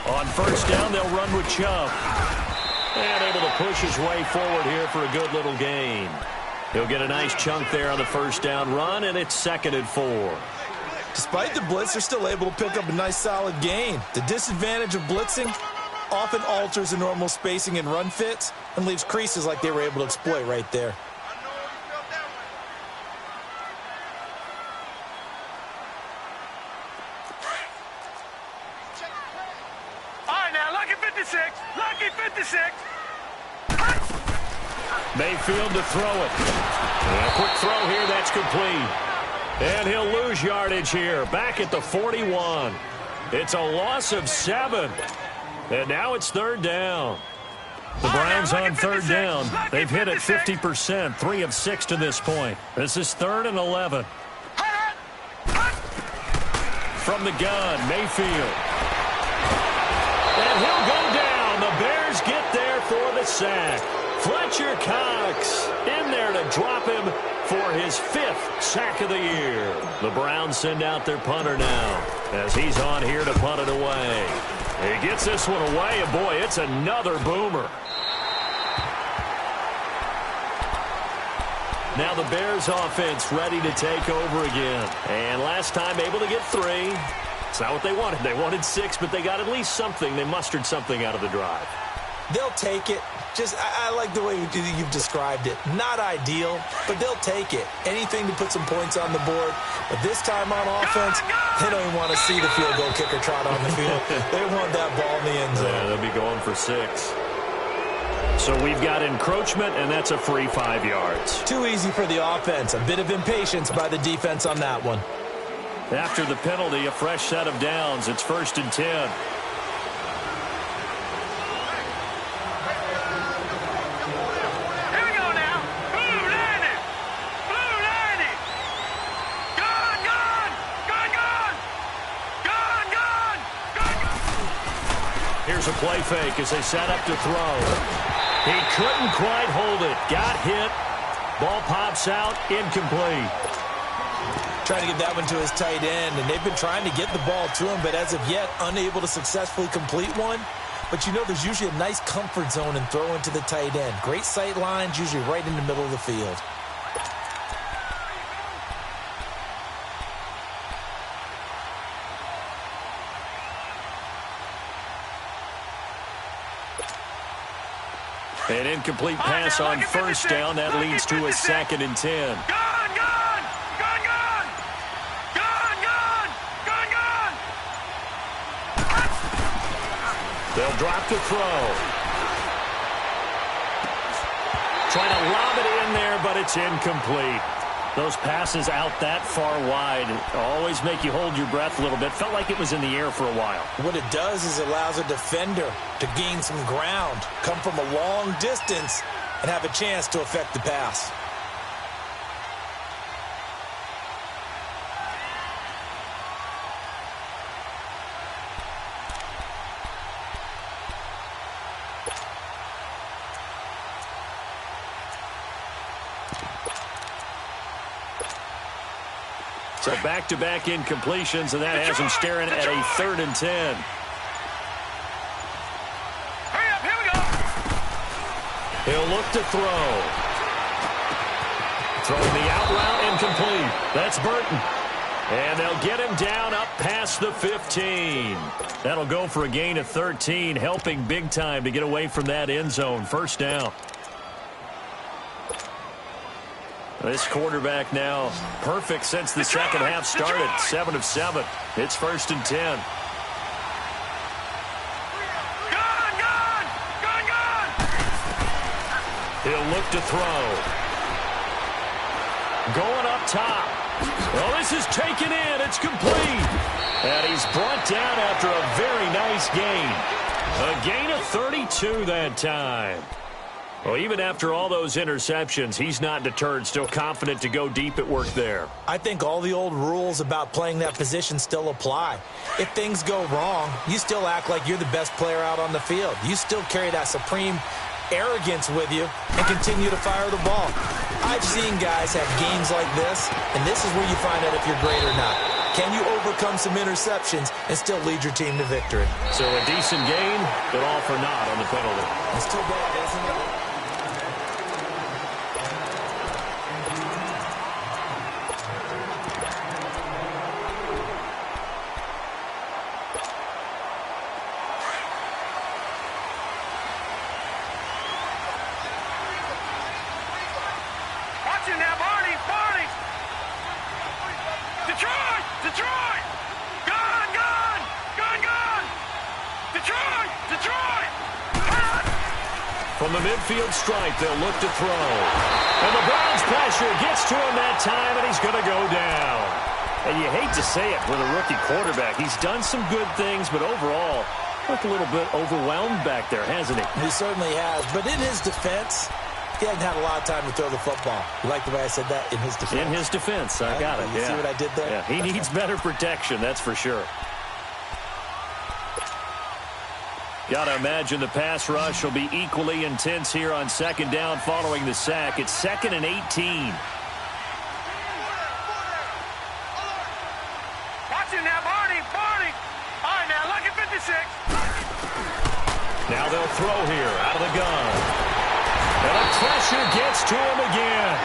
On first down, they'll run with Chubb. And able to push his way forward here for a good little gain. He'll get a nice chunk there on the first down run, and it's 2nd and 4. Despite the blitz, they're still able to pick up a nice solid gain. The disadvantage of blitzing often alters the normal spacing and run fits and leaves creases like they were able to exploit right there. Lucky 56. Mayfield to throw it. And a quick throw here, that's complete. And he'll lose yardage here, back at the 41. It's a loss of 7. And now it's 3rd down. The Browns on 3rd down. They've hit it 50%, 3 of 6 to this point. This is 3rd and 11. From the gun, Mayfield. And he'll go down. The Bears get there for the sack. Fletcher Cox in there to drop him for his 5th sack of the year. The Browns send out their punter now as he's on here to punt it away. He gets this one away, and boy, it's another boomer. Now the Bears offense ready to take over again. And last time able to get 3. It's not what they wanted. They wanted 6, but they got at least something. They mustered something out of the drive. They'll take it. I like the way you've described it. Not ideal, but they'll take it. Anything to put some points on the board. But this time on offense, they don't even want to see the field goal kicker trot on the field. They want that ball in the end zone. Yeah, they'll be going for 6. So we've got encroachment, and that's a free 5 yards. Too easy for the offense. A bit of impatience by the defense on that one. After the penalty, a fresh set of downs. It's 1st and 10. Here's a play fake as they set up to throw. He couldn't quite hold it. Got hit. Ball pops out. Incomplete. Trying to get that one to his tight end, and they've been trying to get the ball to him, but as of yet, unable to successfully complete one. But you know there's usually a nice comfort zone in throwing to the tight end. Great sight lines, usually right in the middle of the field. An incomplete pass on first down. That leads to a 2nd and 10. They'll drop the throw. Trying to lob it in there, but it's incomplete. Those passes out that far wide always make you hold your breath a little bit. Felt like it was in the air for a while. What it does is it allows a defender to gain some ground, come from a long distance, and have a chance to affect the pass. So back-to-back incompletions, and that has him staring at a 3rd and 10. Hurry up, here we go. He'll look to throw. Throwing the out route incomplete. That's Burton. And they'll get him down up past the 15. That'll go for a gain of 13, helping big time to get away from that end zone. First down. This quarterback now perfect since the second half started. 7 of 7. It's 1st and 10. Gone! He'll look to throw. Going up top. Well, this is taken in. It's complete. And he's brought down after a very nice gain. A gain of 32 that time. Well, even after all those interceptions, he's not deterred, still confident to go deep at work there. I think all the old rules about playing that position still apply. If things go wrong, you still act like you're the best player out on the field. You still carry that supreme arrogance with you and continue to fire the ball. I've seen guys have games like this, and this is where you find out if you're great or not. Can you overcome some interceptions and still lead your team to victory? So a decent gain, but all for naught on the penalty. It's too bad, isn't it? Detroit! Gone! Detroit! From the midfield stripe, they'll look to throw. And the Browns pressure gets to him that time, and he's going to go down. And you hate to say it with a rookie quarterback. He's done some good things, but overall, looked a little bit overwhelmed back there, hasn't he? He certainly has. But in his defense, he hadn't had a lot of time to throw the football. You like the way I said that? In his defense. In his defense. I got it. You see what I did there? Yeah, he needs better protection, that's for sure. Got to imagine the pass rush will be equally intense here on 2nd down following the sack. It's 2nd and 18. Watch it now, Barney! All right, now, look at 56. Now they'll throw here out of the gun. And the pressure gets to him again.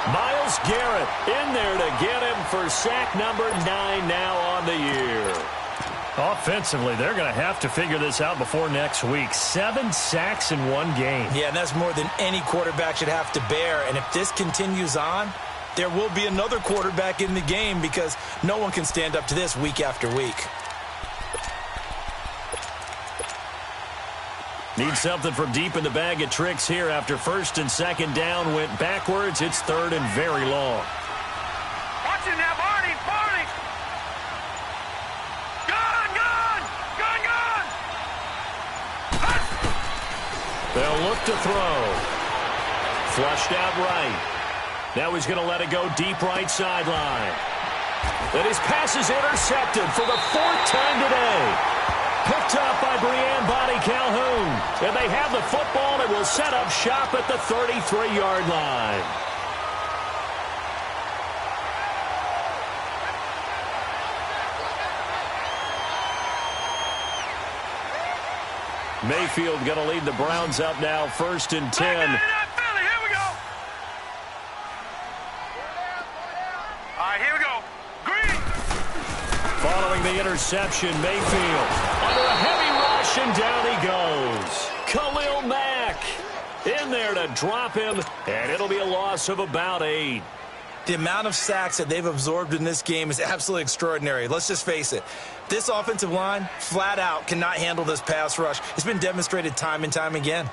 Myles Garrett in there to get him for sack number 9 now on the year. Offensively, they're going to have to figure this out before next week. 7 sacks in one game. Yeah, and that's more than any quarterback should have to bear. And if this continues on, there will be another quarterback in the game because no one can stand up to this week after week. Need something from deep in the bag of tricks here after 1st and 2nd down went backwards. It's 3rd and very long. Watch it now, Barney! They'll look to throw. Flushed out right. Now he's going to let it go deep right sideline. And his pass is intercepted for the 4th time today. Picked up by Brianne Bonnie Calhoun. And they have the football and will set up shop at the 33-yard line. Mayfield going to lead the Browns up now, 1st and 10. Here we go. All right, here we go. Green. Following the interception, Mayfield under a heavy rush, and down he goes. Khalil Mack in there to drop him, and it'll be a loss of about 8. The amount of sacks that they've absorbed in this game is absolutely extraordinary. Let's just face it. This offensive line, flat out, cannot handle this pass rush. It's been demonstrated time and time again.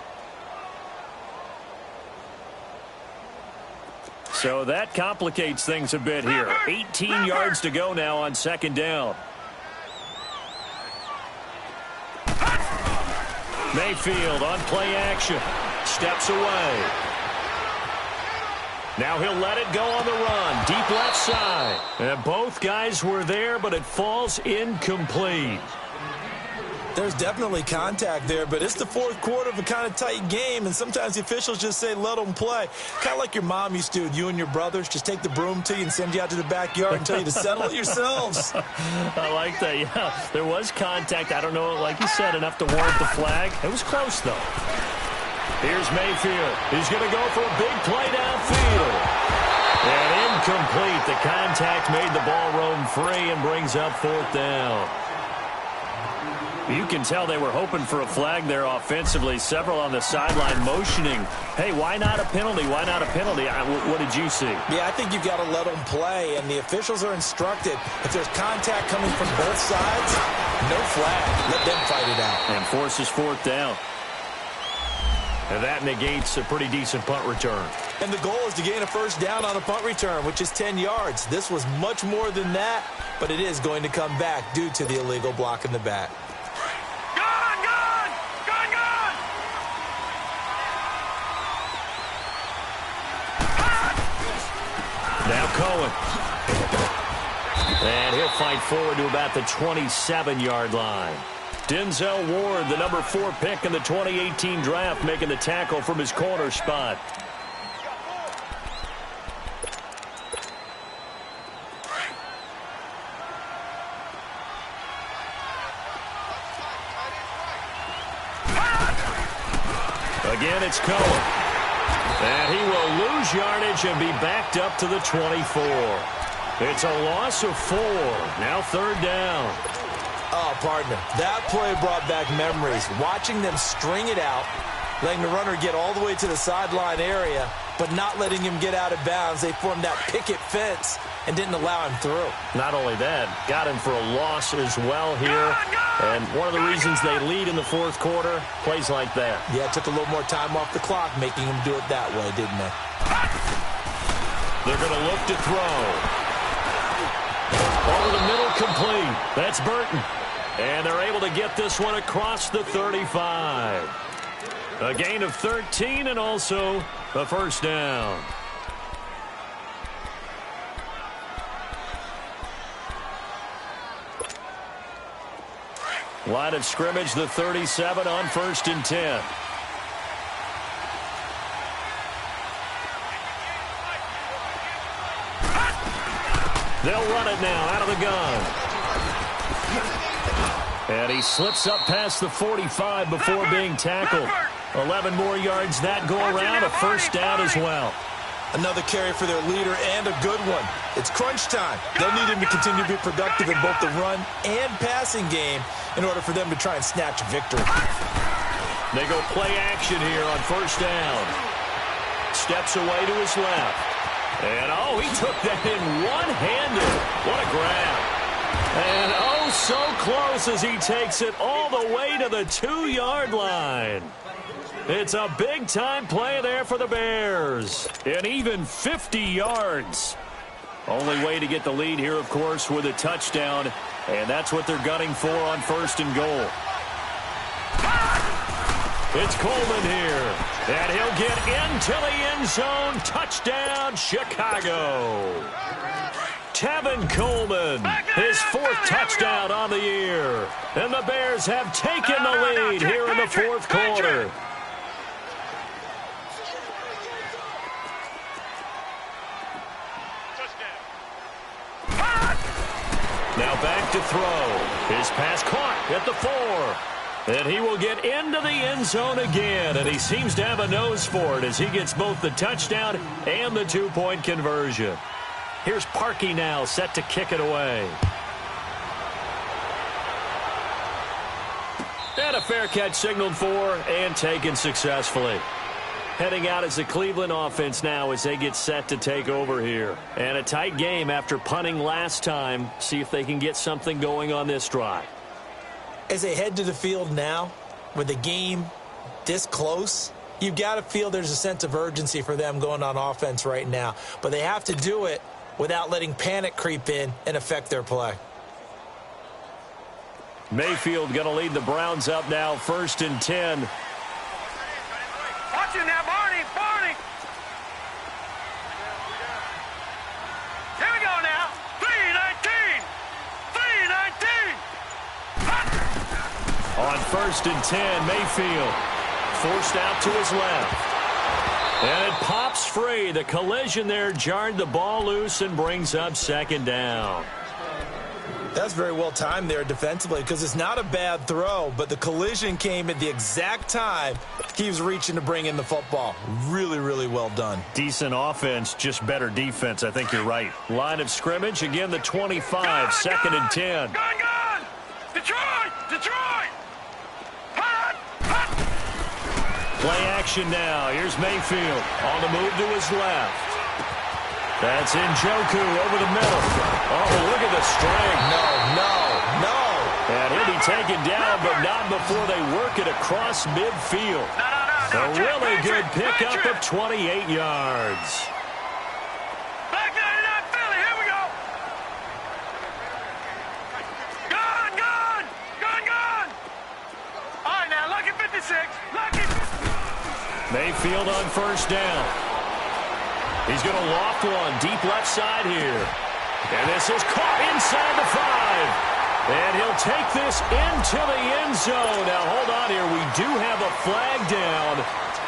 So that complicates things a bit here. 18 yards to go now on second down. Mayfield on play action. Steps away. Now he'll let it go on the run. Deep left side. And both guys were there, but it falls incomplete. There's definitely contact there, but it's the fourth quarter of a kind of tight game, and sometimes the officials just say, let them play. Kind of like your mom used to, you and your brothers, just take the broom to you and send you out to the backyard and tell you to settle it yourselves. I like that, yeah. There was contact. I don't know, like you said, enough to warrant the flag. It was close, though. Here's Mayfield. He's going to go for a big play downfield. And incomplete. The contact made the ball roam free and brings up fourth down. You can tell they were hoping for a flag there offensively. Several on the sideline motioning. Hey, why not a penalty? Why not a penalty? What did you see? Yeah, I think you've got to let them play, and the officials are instructed. If there's contact coming from both sides, no flag. Let them fight it out. And forces fourth down. And that negates a pretty decent punt return. And the goal is to gain a first down on a punt return, which is 10 yards. This was much more than that, but it is going to come back due to the illegal block in the back. Now Cohen. And he'll fight forward to about the 27-yard line. Denzel Ward, the number 4 pick in the 2018 draft, making the tackle from his corner spot. Again, it's Cohen. And he will lose yardage and be backed up to the 24. It's a loss of 4. Now third down. Oh, partner, that play brought back memories. Watching them string it out, letting the runner get all the way to the sideline area, but not letting him get out of bounds. They formed that picket fence and didn't allow him through. Not only that, got him for a loss as well here. And one of the reasons they lead in the fourth quarter, plays like that. Yeah, it took a little more time off the clock, making him do it that way, didn't they? They're going to look to throw. Over the middle, complete. That's Burton. And they're able to get this one across the 35. A gain of 13 and also a first down. Line of scrimmage, the 37 on 1st and 10. They'll run it now out of the gun. And he slips up past the 45 before being tackled. 11 more yards that go around, a first down as well. Another carry for their leader and a good one. It's crunch time. They'll need him to continue to be productive in both the run and passing game in order for them to try and snatch victory. They go play action here on first down. Steps away to his left. And, oh, he took that in one-handed. What a grab. And, oh, so close as he takes it all the way to the 2-yard line. It's a big-time play there for the Bears. And even 50 yards. Only way to get the lead here, of course, with a touchdown. And that's what they're gunning for on 1st and goal. It's Coleman here. And he'll get into the end zone. Touchdown, Chicago. Tevin Coleman, his 4th touchdown on the year. And the Bears have taken the lead here in the 4th quarter. Now back to throw. His pass caught at the 4. And he will get into the end zone again. And he seems to have a nose for it as he gets both the touchdown and the 2-point conversion. Here's Parkey now set to kick it away. And a fair catch signaled for and taken successfully. Heading out as the Cleveland offense now as they get set to take over here. And a tight game after punting last time. See if they can get something going on this drive. As they head to the field now, with the game this close, You've got to feel there's a sense of urgency for them going on offense right now. But they have to do it without letting panic creep in and affect their play. Mayfield going to lead the Browns up now, 1st and 10. Watch it now, Barney. Barney. Here we go now. 3-19. 3-19. On 1st and 10, Mayfield forced out to his left. And it pops free. The collision there jarred the ball loose and brings up 2nd down. That's very well timed there defensively because it's not a bad throw, but the collision came at the exact time he was reaching to bring in the football. Really, really well done. Decent offense, just better defense. I think you're right. Line of scrimmage, again the 25, 2nd and 10. Gone! Detroit! Detroit! Hot! Hot! Play action now. Here's Mayfield on the move to his left. That's Njoku over the middle. Oh, look at the strength. No. And he'll be taken down, but not before they work it across midfield. No. A really good pickup of 28 yards. Back 99 Philly, here we go. Gone! All right, now, lucky 56. Lucky. Mayfield on 1st down. He's going to loft one deep left side here. And this is caught inside the 5. And he'll take this into the end zone. Now, hold on here. We do have a flag down.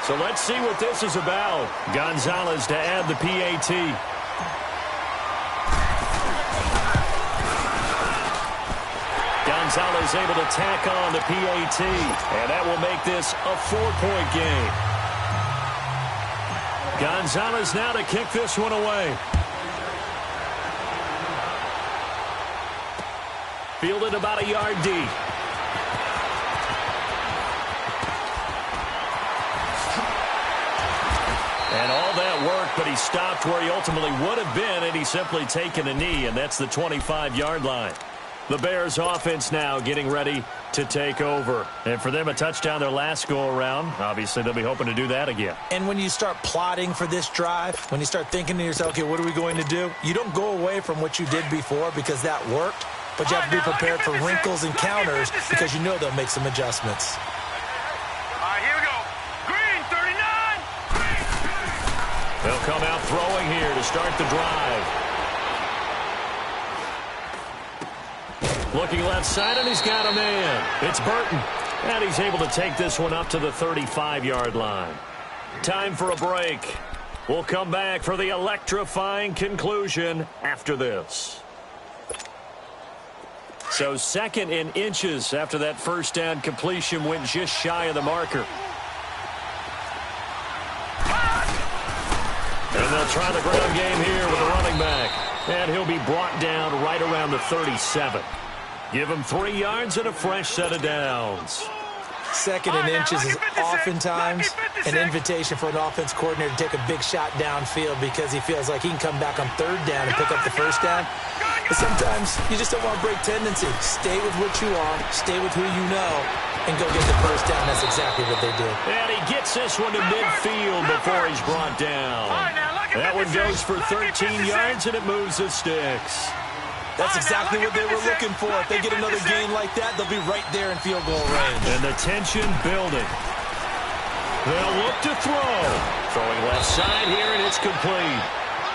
So let's see what this is about. Gonzalez to add the PAT. Gonzalez able to tack on the PAT. And that will make this a 4-point game. Gonzalez now to kick this one away. Fielded about a yard deep. And all that work, but he stopped where he ultimately would have been, and he's simply taken a knee, and that's the 25-yard line. The Bears offense now getting ready to take over. And for them, a touchdown their last go-around. Obviously, they'll be hoping to do that again. And when you start plotting for this drive, when you start thinking to yourself, okay, what are we going to do? You don't go away from what you did before because that worked, but you have to be prepared for wrinkles and counters because you know they'll make some adjustments. All right, here we go. Green, 39. They'll come out throwing here to start the drive. Looking left side, and he's got a man. It's Burton. And he's able to take this one up to the 35-yard line. Time for a break. We'll come back for the electrifying conclusion after this. So 2nd and inches after that first down completion went just shy of the marker. And they'll try the ground game here with the running back. And he'll be brought down right around the 37. Give him 3 yards and a fresh set of downs. 2nd and inches is oftentimes an invitation for an offense coordinator to take a big shot downfield because he feels like he can come back on 3rd down and pick up the first down. But sometimes you just don't want to break tendency. Stay with what you are, stay with who you know, and go get the first down. That's exactly what they did. And he gets this one to midfield before he's brought down. That one goes for 13 yards, and it moves the sticks. That's exactly what they were looking for. If they get another gain like that, they'll be right there in field goal range. And the tension building. They'll look to throw. Throwing left side here, and it's complete.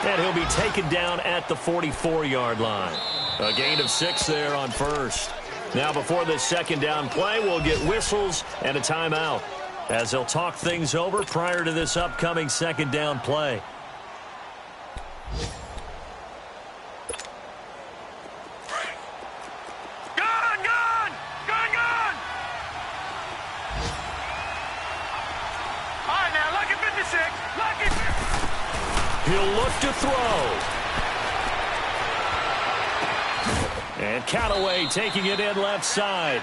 And he'll be taken down at the 44-yard line. A gain of 6 there on 1st. Now before this 2nd down play, we'll get whistles and a timeout as they'll talk things over prior to this upcoming 2nd down play. He'll look to throw. And Callaway taking it in left side.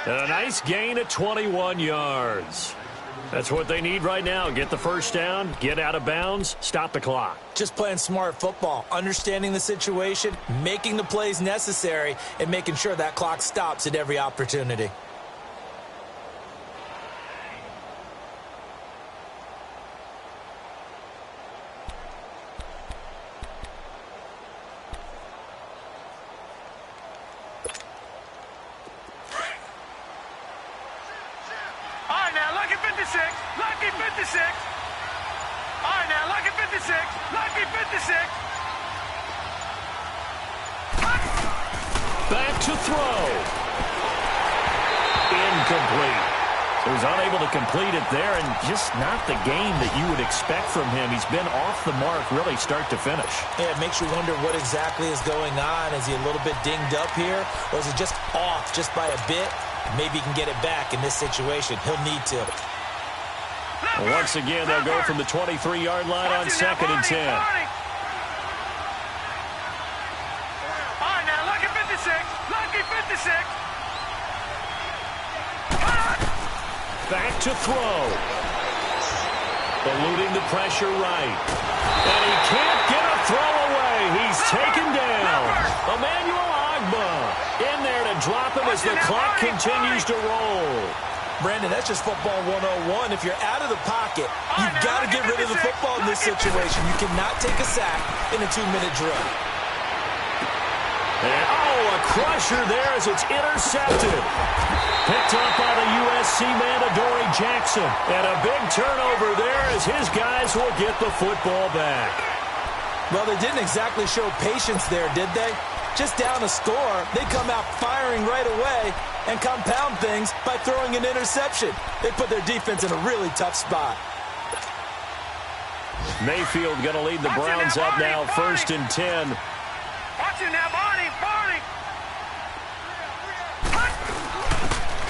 And a nice gain of 21 yards. That's what they need right now. Get the first down, get out of bounds, stop the clock. Just playing smart football, understanding the situation, making the plays necessary, and making sure that clock stops at every opportunity. 56. Lucky 56. All right, now, lucky 56. Lucky 56. Back to throw. Incomplete. He was unable to complete it there, and just not the game that you would expect from him. He's been off the mark really start to finish. Yeah, it makes you wonder what exactly is going on. Is he a little bit dinged up here, or is it just off just by a bit? Maybe he can get it back in this situation. He'll need to. Once again, they'll go from the 23-yard line on 2nd and 10. All right, now, lucky 56. Lucky 56. Back to throw. Eluding the pressure right. And he can't get a throw away. He's taken down. Emmanuel Agba in there to drop him as the clock continues to roll. Brandon, that's just football 101. If you're out of the pocket, you've got to get rid of the football in this situation. You cannot take a sack in a 2-minute drill. And, a crusher there as it's intercepted. Picked up by the USC man, Adoree Jackson. And a big turnover there as his guys will get the football back. Well, they didn't exactly show patience there, did they? Just down a score, they come out firing right away and compound things by throwing an interception. They put their defense in a really tough spot. Mayfield going to lead the Browns up now, 1st and 10. Watch it now, Barney.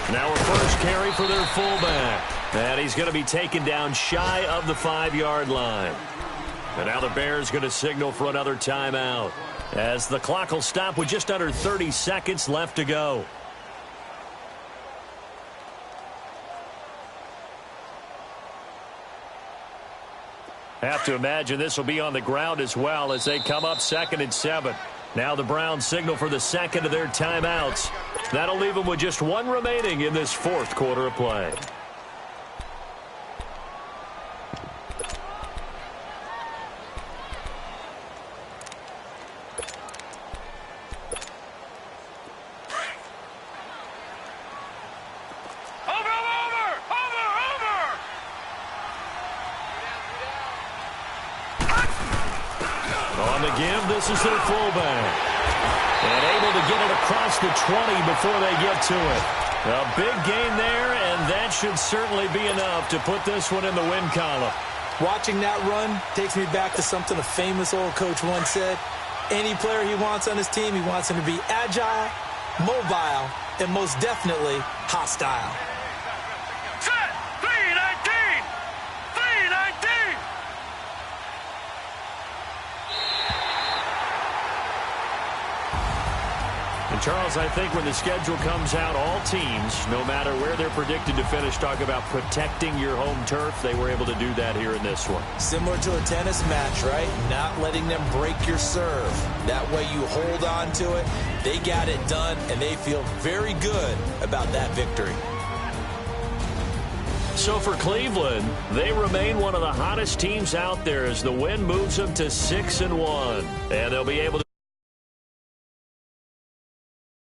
Now a first carry for their fullback. And he's going to be taken down shy of the 5-yard line. And now the Bears going to signal for another timeout, as the clock will stop with just under 30 seconds left to go. Have to imagine this will be on the ground as well as they come up 2nd and 7. Now the Browns signal for the second of their timeouts. That'll leave them with just one remaining in this 4th quarter of play. On the give, this is their fullback. And able to get it across the 20 before they get to it. A big gain there, and that should certainly be enough to put this one in the win column. Watching that run takes me back to something a famous old coach once said. Any player he wants on his team, he wants him to be agile, mobile, and most definitely hostile. Set! 319! 319! And Charles, I think when the schedule comes out, all teams, no matter where they're predicted to finish, talk about protecting your home turf. They were able to do that here in this one. Similar to a tennis match, right? Not letting them break your serve. That way you hold on to it. They got it done, and they feel very good about that victory. So for Cleveland, they remain one of the hottest teams out there as the win moves them to 6-1. And they'll be able to